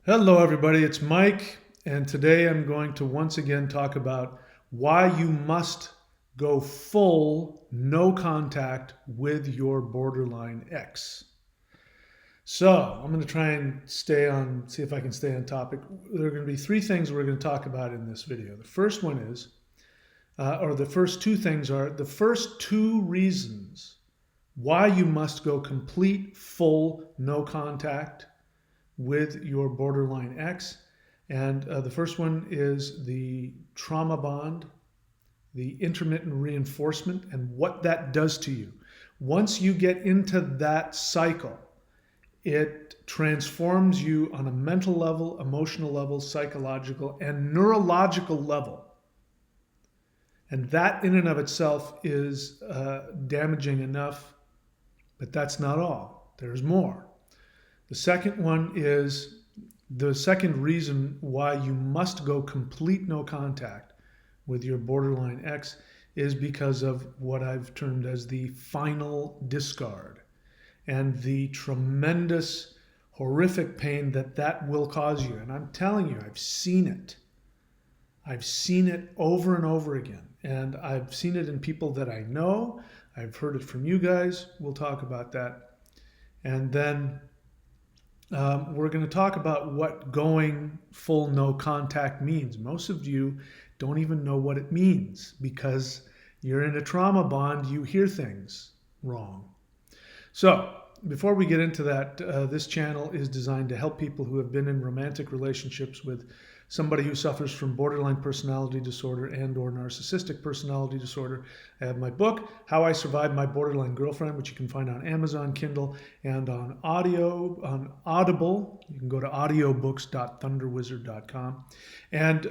Hello, everybody. It's Mike, and today I'm going to once again talk about why you must go full no contact with your borderline ex. So, I'm going to try and see if I can stay on topic. There are going to be three things we're going to talk about in this video. The first one is, or the first two things are the first two reasons why you must go complete, full no contact with your borderline ex. And the first one is the trauma bond, the intermittent reinforcement, and what that does to you. Once you get into that cycle, it transforms you on a mental level, emotional level, psychological, and neurological level. And that in and of itself is damaging enough, but that's not all. There's more. The second one is the second reason why you must go complete no contact with your borderline ex is because of what I've termed as the final discard and the tremendous, horrific pain that will cause you. And I'm telling you, I've seen it. I've seen it over and over again. And I've seen it in people that I know. I've heard it from you guys. We'll talk about that. And then we're going to talk about what going full no contact means. Most of you don't even know what it means because you're in a trauma bond, you hear things wrong. So before we get into that, this channel is designed to help people who have been in romantic relationships with somebody who suffers from borderline personality disorder and or narcissistic personality disorder. I have my book, How I Survived My Borderline Girlfriend, which you can find on Amazon, Kindle, and on Audible. You can go to audiobooks.thunderwizard.com. And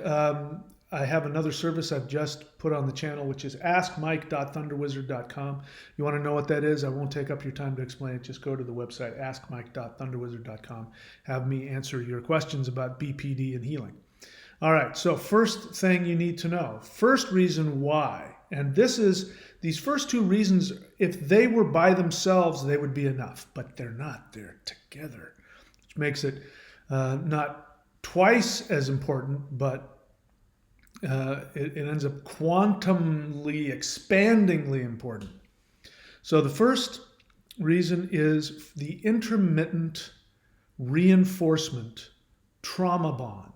I have another service I've just put on the channel, which is askmike.thunderwizard.com. You want to know what that is? I won't take up your time to explain it. Just go to the website, askmike.thunderwizard.com. Have me answer your questions about BPD and healing. All right, so first thing you need to know, first reason why, and these first two reasons, if they were by themselves, they would be enough, but they're not, they're together, which makes it not twice as important, but it ends up quantumly, expandingly important. So the first reason is the intermittent reinforcement trauma bond.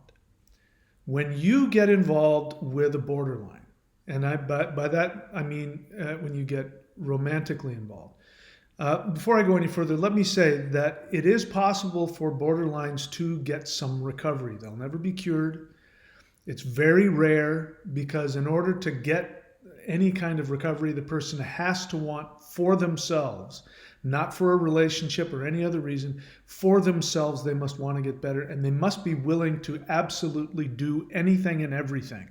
When you get involved with a borderline, and by that I mean when you get romantically involved. Before I go any further, let me say that it is possible for borderlines to get some recovery. They'll never be cured. It's very rare because in order to get any kind of recovery, the person has to want for themselves, not for a relationship or any other reason, for themselves, they must want to get better, and they must be willing to absolutely do anything and everything.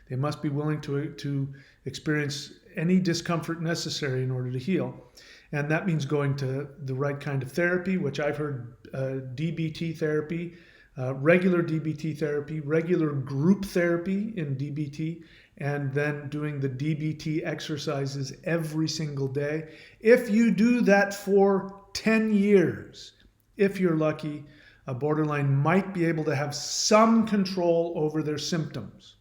They must be willing to experience any discomfort necessary in order to heal. And that means going to the right kind of therapy, which I've heard DBT therapy, regular DBT therapy, regular group therapy in DBT, and then doing the DBT exercises every single day. If you do that for 10 years, if you're lucky, a borderline might be able to have some control over their symptoms.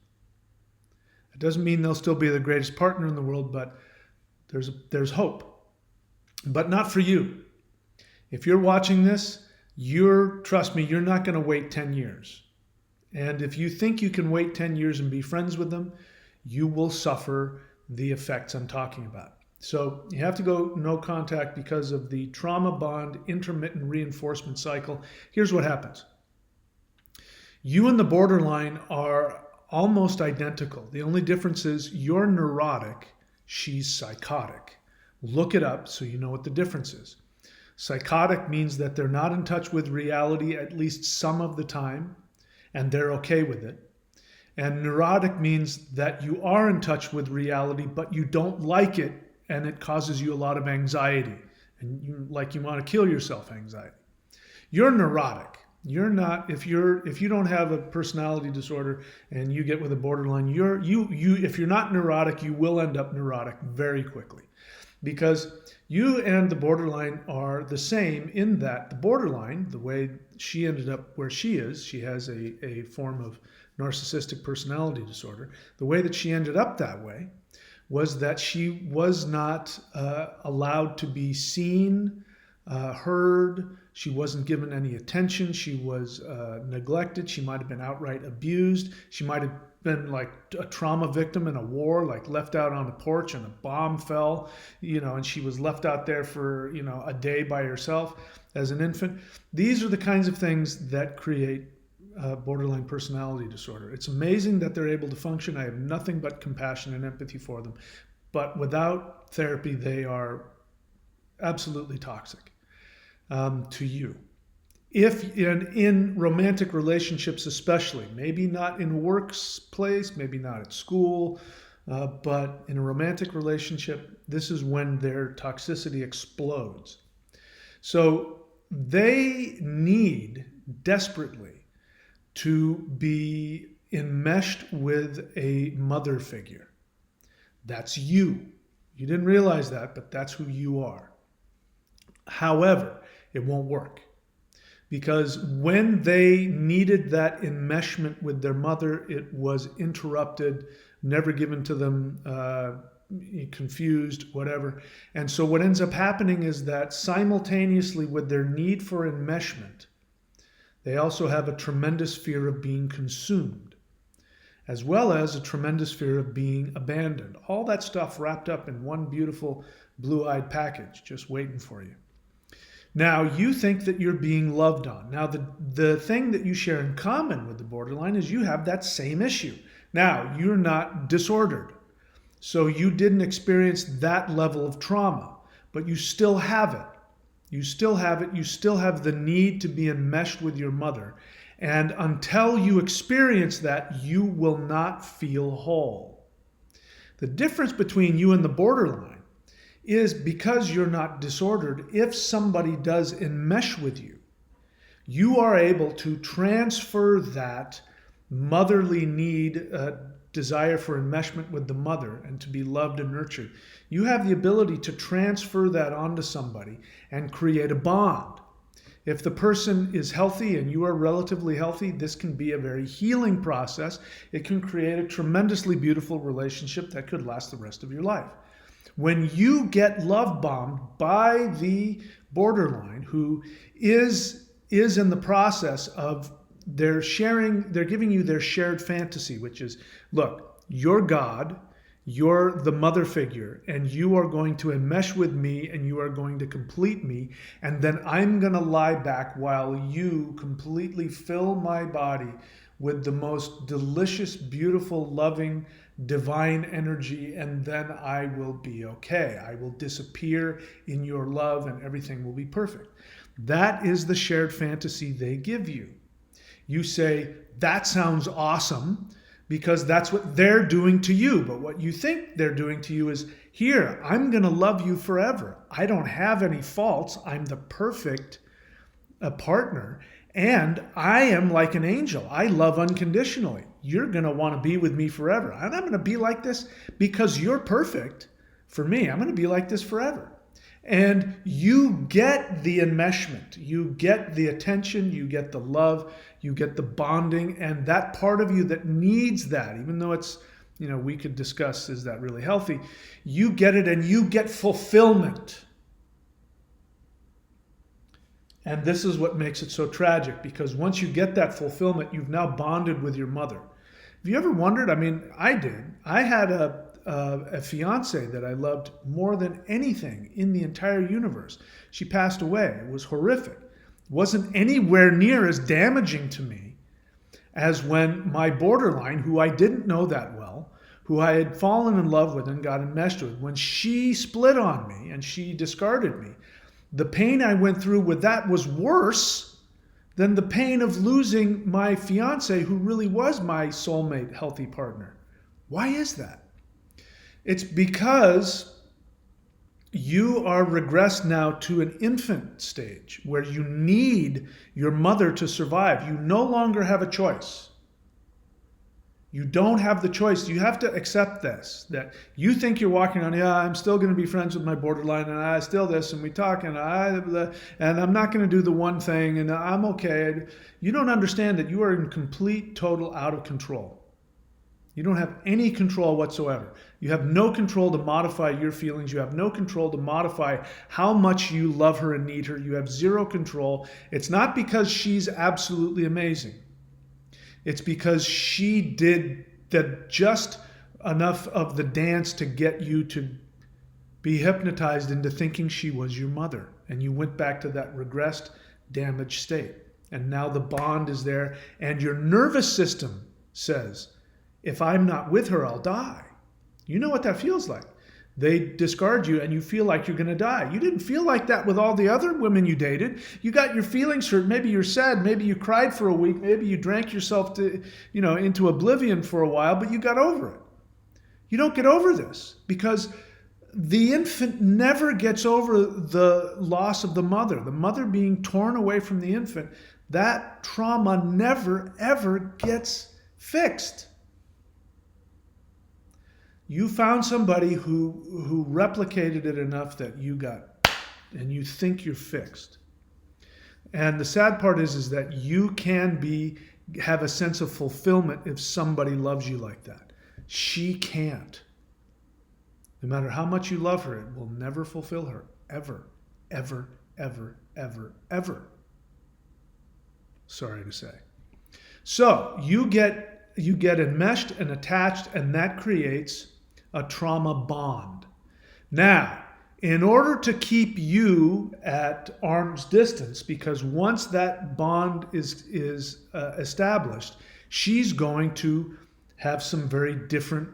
It doesn't mean they'll still be the greatest partner in the world, but there's hope. But not for you. If you're watching this, trust me, you're not going to wait 10 years. And if you think you can wait 10 years and be friends with them, you will suffer the effects I'm talking about. So you have to go no contact because of the trauma bond intermittent reinforcement cycle. Here's what happens. You and the borderline are almost identical. The only difference is you're neurotic, she's psychotic. Look it up so you know what the difference is. Psychotic means that they're not in touch with reality at least some of the time, and they're okay with it. And neurotic means that you are in touch with reality, but you don't like it, and it causes you a lot of anxiety. And you want to kill yourself anxiety. You're neurotic. You're not, if you don't have a personality disorder and you get with a borderline, if you're not neurotic, you will end up neurotic very quickly. Because You and the borderline are the same in that the borderline, the way she ended up where she is, she has a form of narcissistic personality disorder. The way that she ended up that way was that she was not allowed to be seen, heard. She wasn't given any attention. She was neglected. She might have been outright abused. She might have been like a trauma victim in a war, like left out on the porch and a bomb fell, and she was left out there for, a day by herself as an infant. These are the kinds of things that create borderline personality disorder. It's amazing that they're able to function. I have nothing but compassion and empathy for them. But without therapy, they are absolutely toxic to you. If in romantic relationships especially, maybe not in workplace, maybe not at school, but in a romantic relationship, this is when their toxicity explodes. So they need desperately to be enmeshed with a mother figure. That's you. You didn't realize that, but that's who you are. However, it won't work. Because when they needed that enmeshment with their mother, it was interrupted, never given to them, confused, whatever. And so what ends up happening is that simultaneously with their need for enmeshment, they also have a tremendous fear of being consumed, as well as a tremendous fear of being abandoned. All that stuff wrapped up in one beautiful blue-eyed package just waiting for you. Now, you think that you're being loved on. Now, the thing that you share in common with the borderline is you have that same issue. Now, you're not disordered, so you didn't experience that level of trauma, but you still have it. You still have it. You still have the need to be enmeshed with your mother. And until you experience that, you will not feel whole. The difference between you and the borderline is because you're not disordered, if somebody does enmesh with you, you are able to transfer that motherly need, desire for enmeshment with the mother and to be loved and nurtured. You have the ability to transfer that onto somebody and create a bond. If the person is healthy and you are relatively healthy, this can be a very healing process. It can create a tremendously beautiful relationship that could last the rest of your life. When you get love bombed by the borderline, who is in the process of they're giving you their shared fantasy, which is, look, you're God, you're the mother figure, and you are going to enmesh with me and you are going to complete me, and then I'm going to lie back while you completely fill my body with the most delicious, beautiful, loving, divine energy, and then I will be okay. I will disappear in your love and everything will be perfect. That is the shared fantasy they give you. You say, that sounds awesome, because that's what they're doing to you. But what you think they're doing to you is, here, I'm going to love you forever. I don't have any faults. I'm the perfect partner. And I am like an angel. I love unconditionally. You're going to want to be with me forever. And I'm going to be like this because you're perfect for me. I'm going to be like this forever. And you get the enmeshment. You get the attention. You get the love. You get the bonding. And that part of you that needs that, even though it's, we could discuss, is that really healthy? You get it and you get fulfillment. And this is what makes it so tragic, because once you get that fulfillment, you've now bonded with your mother. Have you ever wondered? I mean, I did. I had a fiance that I loved more than anything in the entire universe. She passed away. It was horrific. It wasn't anywhere near as damaging to me as when my borderline, who I didn't know that well, who I had fallen in love with and got enmeshed with, when she split on me and she discarded me, the pain I went through with that was worse than the pain of losing my fiance, who really was my soulmate, healthy partner. Why is that? It's because you are regressed now to an infant stage where you need your mother to survive. You no longer have a choice. You don't have the choice. You have to accept this, that you think you're walking on, yeah, I'm still going to be friends with my borderline, and I still this, and we talk, and I'm not going to do the one thing, and I'm okay. You don't understand that you are in complete, total out of control. You don't have any control whatsoever. You have no control to modify your feelings. You have no control to modify how much you love her and need her. You have zero control. It's not because she's absolutely amazing. It's because she did just enough of the dance to get you to be hypnotized into thinking she was your mother. And you went back to that regressed, damaged state. And now the bond is there. And your nervous system says, if I'm not with her, I'll die. You know what that feels like. They discard you and you feel like you're going to die. You didn't feel like that with all the other women you dated. You got your feelings hurt. Maybe you're sad. Maybe you cried for a week. Maybe you drank yourself into oblivion for a while, but you got over it. You don't get over this because the infant never gets over the loss of the mother being torn away from the infant. That trauma never, ever gets fixed. You found somebody who replicated it enough that you got, and you think you're fixed. And the sad part is that you can have a sense of fulfillment if somebody loves you like that. She can't. No matter how much you love her, it will never fulfill her. Ever, ever, ever, ever, ever. Sorry to say. So you get enmeshed and attached, and that creates a trauma bond. Now, in order to keep you at arm's distance, because once that bond is established, she's going to have some very different,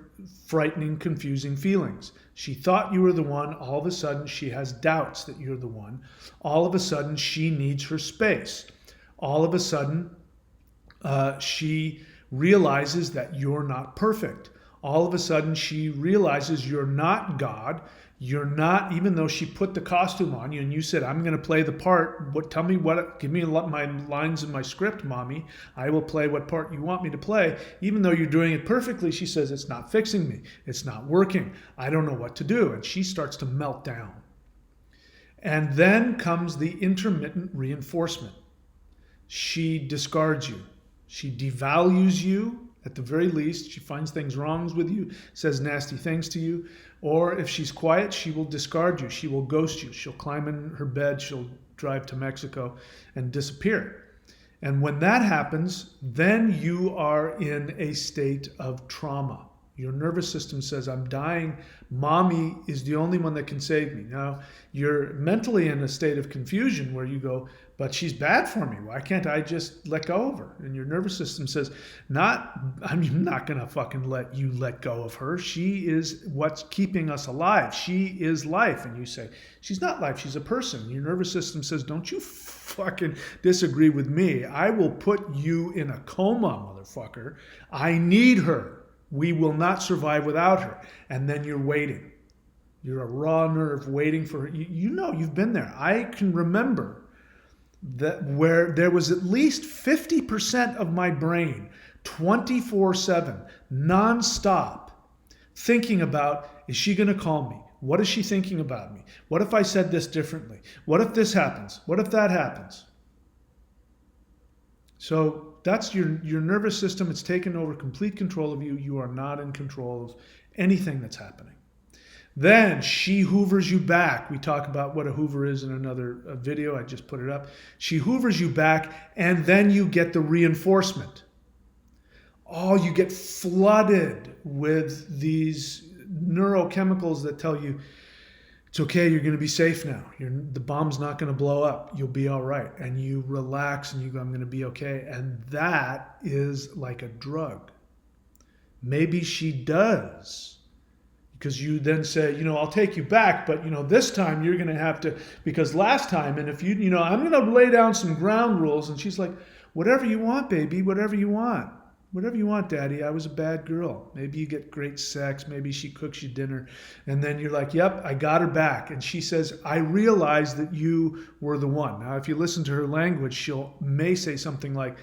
frightening, confusing feelings. She thought you were the one. All of a sudden, she has doubts that you're the one. All of a sudden, she needs her space. All of a sudden, she realizes that you're not perfect. All of a sudden, she realizes you're not God. You're not, even though she put the costume on you and you said, I'm going to play the part. Give me my lines in my script, mommy. I will play what part you want me to play. Even though you're doing it perfectly, she says, it's not fixing me. It's not working. I don't know what to do. And she starts to melt down. And then comes the intermittent reinforcement. She discards you. She devalues you. At the very least, she finds things wrong with you, says nasty things to you. Or if she's quiet, she will discard you. She will ghost you. She'll climb in her bed. She'll drive to Mexico and disappear. And when that happens, then you are in a state of trauma. Your nervous system says, I'm dying. Mommy is the only one that can save me. Now, you're mentally in a state of confusion where you go, but she's bad for me. Why can't I just let go of her? And your nervous system says, I'm not going to fucking let you let go of her. She is what's keeping us alive. She is life. And you say, she's not life. She's a person. Your nervous system says, don't you fucking disagree with me. I will put you in a coma, motherfucker. I need her. We will not survive without her. And then you're waiting. You're a raw nerve waiting for her. You know, you've been there. I can remember that where there was at least 50% of my brain 24/7, nonstop, thinking about, is she going to call me? What is she thinking about me? What if I said this differently? What if this happens? What if that happens? So that's your nervous system. It's taken over complete control of you. You are not in control of anything that's happening. Then she hoovers you back. We talk about what a hoover is in another video. I just put it up. She hoovers you back, and then you get the reinforcement. Oh, you get flooded with these neurochemicals that tell you, it's okay, you're going to be safe now. The bomb's not going to blow up. You'll be all right. And you relax and you go, I'm going to be okay. And that is like a drug. Maybe she does. Because you then say, I'll take you back, but, this time you're going to have to, because last time, and if I'm going to lay down some ground rules. And she's like, whatever you want, baby, whatever you want. Whatever you want, Daddy. I was a bad girl. Maybe you get great sex. Maybe she cooks you dinner. And then you're like, yep, I got her back. And she says, I realized that you were the one. Now, if you listen to her language, may say something like,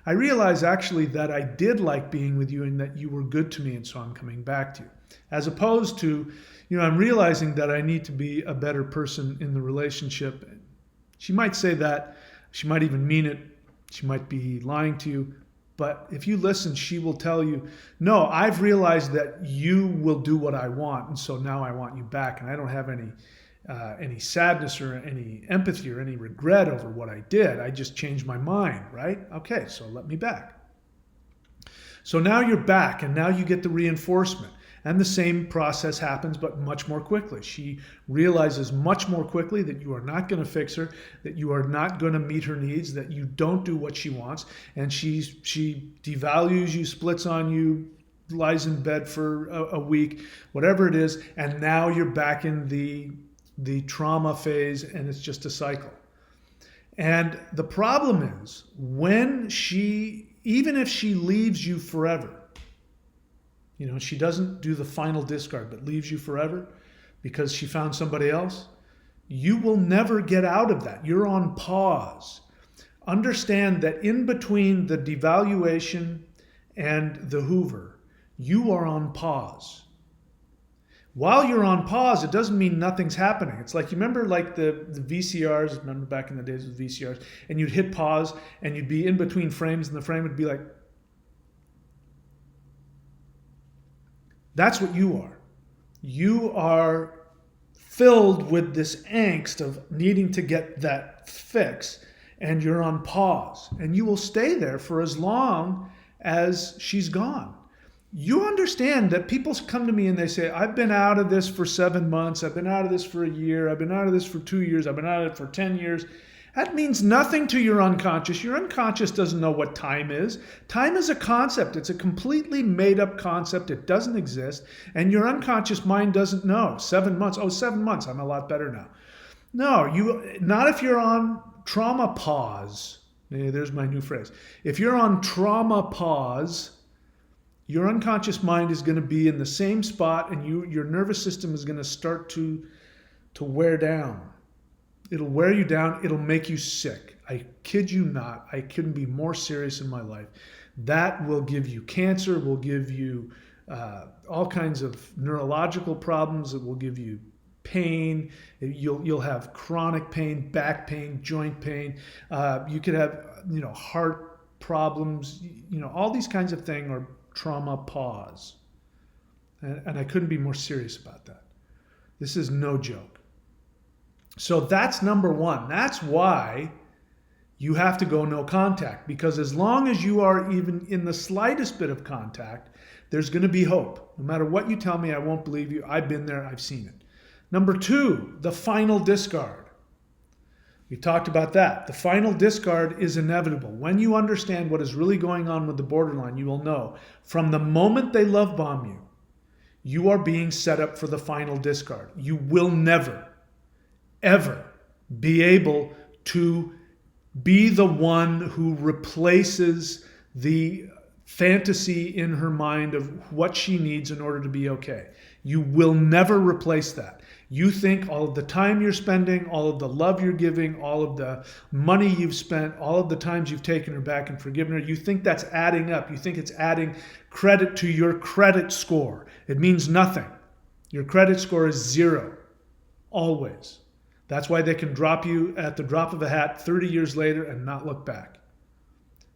I realize actually that I did like being with you and that you were good to me, and so I'm coming back to you. As opposed to, I'm realizing that I need to be a better person in the relationship. She might say that. She might even mean it. She might be lying to you. But if you listen, she will tell you, no, I've realized that you will do what I want, and so now I want you back, and I don't have any sadness or any empathy or any regret over what I did. I just changed my mind, right? Okay, so let me back. So now you're back, and now you get the reinforcement. And the same process happens, but much more quickly. She realizes much more quickly that you are not going to fix her, that you are not going to meet her needs, that you don't do what she wants, and she devalues you, splits on you, lies in bed for a week, whatever it is, and now you're back in the trauma phase, and it's just a cycle. And the problem is, even if she leaves you forever, she doesn't do the final discard, but leaves you forever because she found somebody else, you will never get out of that. You're on pause. Understand that in between the devaluation and the Hoover, you are on pause. While you're on pause, it doesn't mean nothing's happening. It's like, you remember like the VCRs, remember back in the days with VCRs, and you'd hit pause and you'd be in between frames and the frame would be like, that's what you are. You are filled with this angst of needing to get that fix, and you're on pause. And you will stay there for as long as she's gone. You understand that people come to me and they say, I've been out of this for 7 months, I've been out of this for a year, I've been out of this for 2 years, I've been out of it for 10 years. That means nothing to your unconscious. Your unconscious doesn't know what time is. Time is a concept. It's a completely made up concept. It doesn't exist. And your unconscious mind doesn't know. 7 months. Oh, 7 months. I'm a lot better now. No, not if you're on trauma pause. There's my new phrase. If you're on trauma pause, your unconscious mind is going to be in the same spot, and your nervous system is going to start to wear down. It'll wear you down. It'll make you sick. I kid you not. I couldn't be more serious in my life. That will give you cancer, will give you all kinds of neurological problems. It will give you pain. You'll have chronic pain, back pain, joint pain. You could have heart problems. All these kinds of things are trauma pause. And I couldn't be more serious about that. This is no joke. So that's number one. That's why you have to go no contact, because as long as you are even in the slightest bit of contact, there's going to be hope. No matter what you tell me, I won't believe you. I've been there. I've seen it. Number two, the final discard. We talked about that. The final discard is inevitable. When you understand what is really going on with the borderline, you will know from the moment they love bomb you, you are being set up for the final discard. You will never ever be able to be the one who replaces the fantasy in her mind of what she needs in order to be okay. You will never replace that. You think all of the time you're spending, all of the love you're giving, all of the money you've spent, all of the times you've taken her back and forgiven her, you think that's adding up. You think it's adding credit to your credit score. It means nothing. Your credit score is 0, always. That's why they can drop you at the drop of a hat 30 years later and not look back.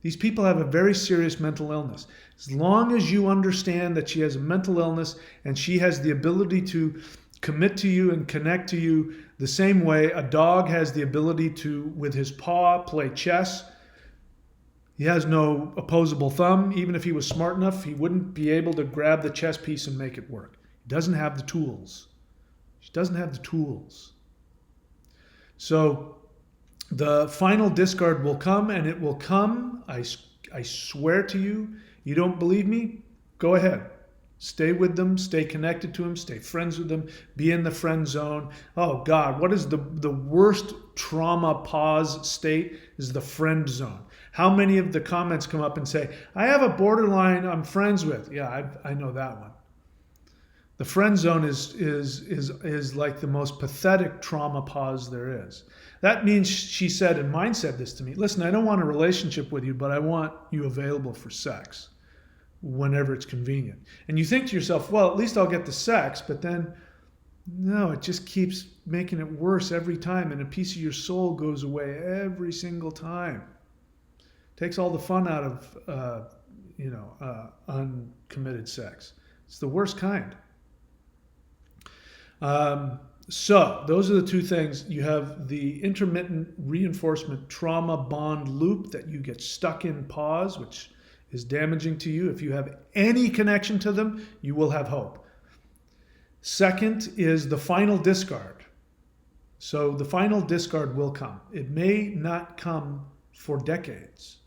These people have a very serious mental illness. As long as you understand that she has a mental illness and she has the ability to commit to you and connect to you the same way a dog has the ability to, with his paw, play chess. He has no opposable thumb. Even if he was smart enough, he wouldn't be able to grab the chess piece and make it work. He doesn't have the tools. She doesn't have the tools. So the final discard will come, and it will come. I swear to you. You don't believe me? Go ahead. Stay with them. Stay connected to them. Stay friends with them. Be in the friend zone. Oh, God, what is the worst trauma pause state? Is the friend zone. How many of the comments come up and say, I have a borderline I'm friends with? Yeah, I know that one. The friend zone is like the most pathetic trauma pause there is. That means she said, and mine said this to me, listen, I don't want a relationship with you, but I want you available for sex whenever it's convenient. And you think to yourself, well, at least I'll get the sex, but then no, it just keeps making it worse every time, and a piece of your soul goes away every single time. Takes all the fun out of uncommitted sex. It's the worst kind. So those are the two things. You have the intermittent reinforcement trauma bond loop that you get stuck in pause, which is damaging to you. If you have any connection to them, you will have hope. Second is the final discard. So the final discard will come. It may not come for decades.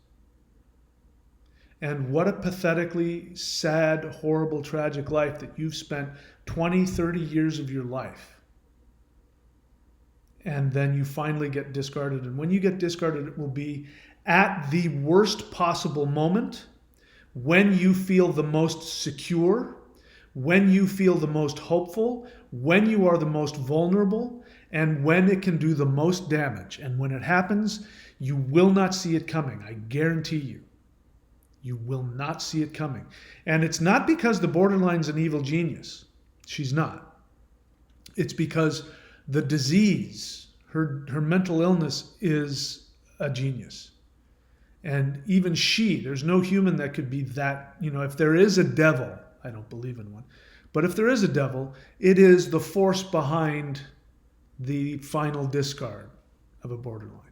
And what a pathetically sad, horrible, tragic life that you've spent 20, 30 years of your life. And then you finally get discarded. And when you get discarded, it will be at the worst possible moment, when you feel the most secure, when you feel the most hopeful, when you are the most vulnerable, and when it can do the most damage. And when it happens, you will not see it coming. I guarantee you. You will not see it coming. And it's not because the borderline's an evil genius. She's not. It's because the disease, her mental illness, is a genius. And even there's no human that could be that, if there is a devil, I don't believe in one, but if there is a devil, it is the force behind the final discard of a borderline.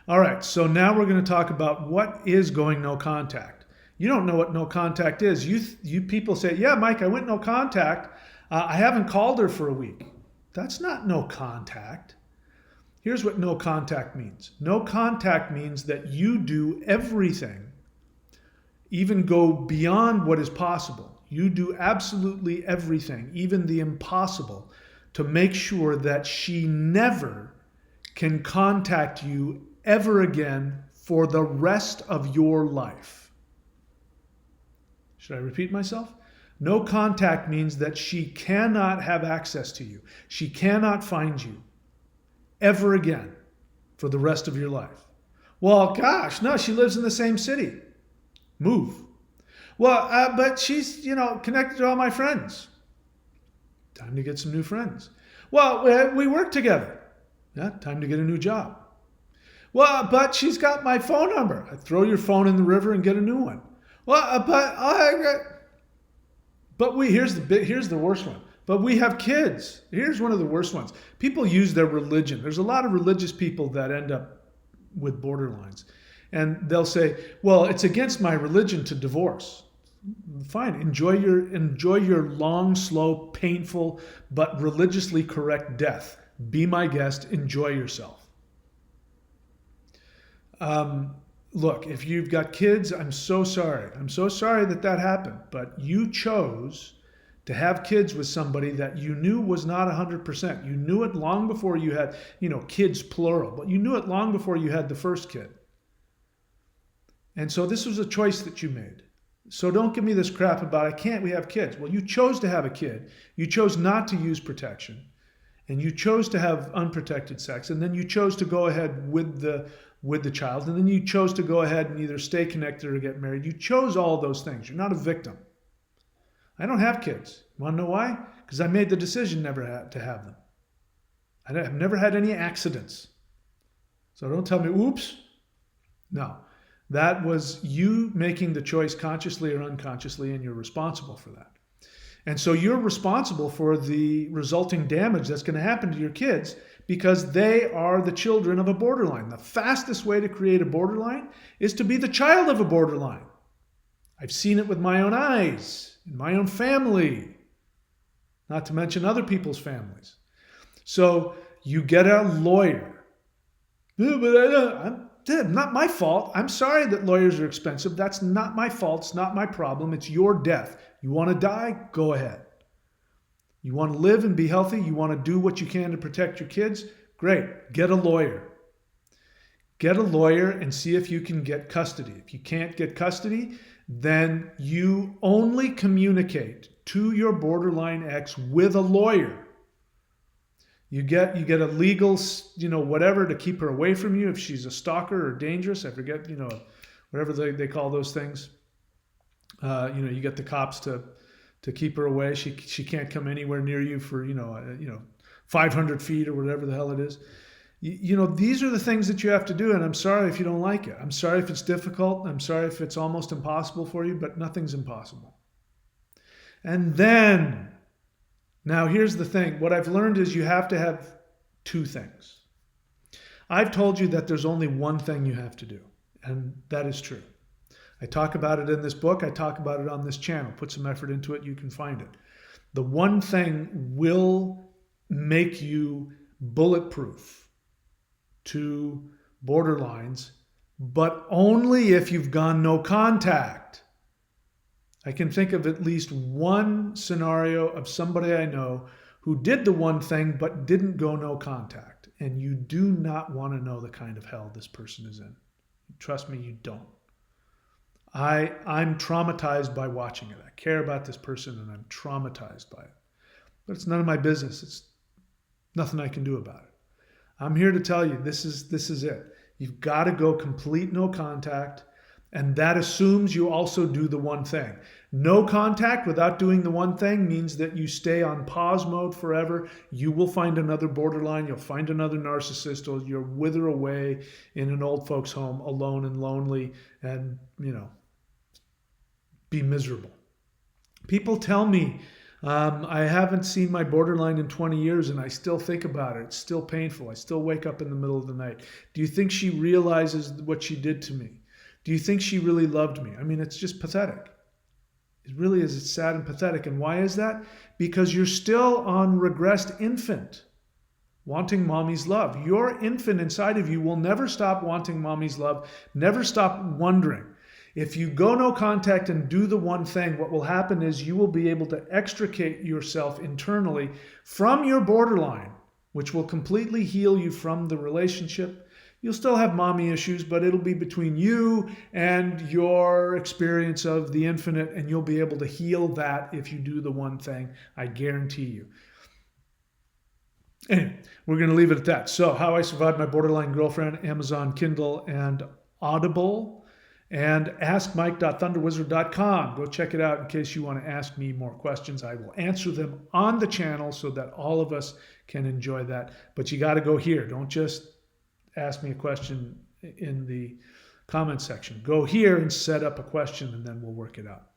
All right, so now we're going to talk about what is going no contact. You don't know what no contact is. You people say, yeah, Mike, I went no contact. I haven't called her for a week. That's not no contact. Here's what no contact means. No contact means that you do everything, even go beyond what is possible. You do absolutely everything, even the impossible, to make sure that she never can contact you ever again for the rest of your life. Should I repeat myself? No contact means that she cannot have access to you. She cannot find you ever again for the rest of your life. Well, gosh, no, she lives in the same city. Move. Well, but she's, connected to all my friends. Time to get some new friends. Well, we work together. Yeah, time to get a new job. Well, but she's got my phone number. I throw your phone in the river and get a new one. Well, here's the worst one. But we have kids. Here's one of the worst ones. People use their religion. There's a lot of religious people that end up with borderlines. And they'll say, well, it's against my religion to divorce. Fine. Enjoy your long, slow, painful, but religiously correct death. Be my guest. Enjoy yourself. Look, if you've got kids, I'm so sorry. I'm so sorry that happened. But you chose to have kids with somebody that you knew was not 100%. You knew it long before you had, kids plural, but you knew it long before you had the first kid. And so this was a choice that you made. So don't give me this crap about, we have kids. Well, you chose to have a kid. You chose not to use protection. And you chose to have unprotected sex. And then you chose to go ahead with the child. And then you chose to go ahead and either stay connected or get married. You chose all those things. You're not a victim. I don't have kids. You want to know why? Because I made the decision never to have them. I've never had any accidents. So don't tell me, oops. No. That was you making the choice consciously or unconsciously, and you're responsible for that. And so you're responsible for the resulting damage that's going to happen to your kids because they are the children of a borderline. The fastest way to create a borderline is to be the child of a borderline. I've seen it with my own eyes, in my own family, not to mention other people's families. So you get a lawyer. Not my fault. I'm sorry that lawyers are expensive. That's not my fault. It's not my problem. It's your death. You want to die? Go ahead. You want to live and be healthy? You want to do what you can to protect your kids? Great. Get a lawyer. Get a lawyer and see if you can get custody. If you can't get custody, then you only communicate to your borderline ex with a lawyer. You get a legal, whatever to keep her away from you if she's a stalker or dangerous. I forget, whatever they call those things. You get the cops to keep her away. She can't come anywhere near you for 500 feet or whatever the hell it is. These are the things that you have to do, and I'm sorry if you don't like it. I'm sorry if it's difficult. I'm sorry if it's almost impossible for you, but nothing's impossible. And then, now here's the thing. What I've learned is you have to have two things. I've told you that there's only one thing you have to do, and that is true. I talk about it in this book. I talk about it on this channel. Put some effort into it. You can find it. The one thing will make you bulletproof to borderlines, but only if you've gone no contact. I can think of at least one scenario of somebody I know who did the one thing but didn't go no contact. And you do not want to know the kind of hell this person is in. Trust me, you don't. I'm traumatized by watching it. I care about this person and I'm traumatized by it. But it's none of my business. It's nothing I can do about it. I'm here to tell you this is it. You've got to go complete no contact, and that assumes you also do the one thing. No contact without doing the one thing means that you stay on pause mode forever. You will find another borderline. You'll find another narcissist, or you'll wither away in an old folks' home alone and lonely and, be miserable. People tell me, I haven't seen my borderline in 20 years and I still think about it. It's still painful. I still wake up in the middle of the night. Do you think she realizes what she did to me? Do you think she really loved me? I mean, it's just pathetic. It really is. It's sad and pathetic. And why is that? Because you're still on regressed infant, wanting mommy's love. Your infant inside of you will never stop wanting mommy's love, never stop wondering. If you go no contact and do the one thing, what will happen is you will be able to extricate yourself internally from your borderline, which will completely heal you from the relationship. You'll still have mommy issues, but it'll be between you and your experience of the infinite, and you'll be able to heal that if you do the one thing. I guarantee you. Anyway, we're going to leave it at that. So, How I Survived My Borderline Girlfriend, Amazon, Kindle, and Audible. And askmike.thunderwizard.com. Go check it out in case you want to ask me more questions. I will answer them on the channel so that all of us can enjoy that. But you got to go here. Don't just ask me a question in the comment section. Go here and set up a question, and then we'll work it out.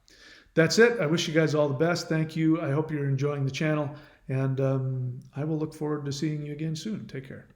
That's it. I wish you guys all the best. Thank you. I hope you're enjoying the channel. And I will look forward to seeing you again soon. Take care.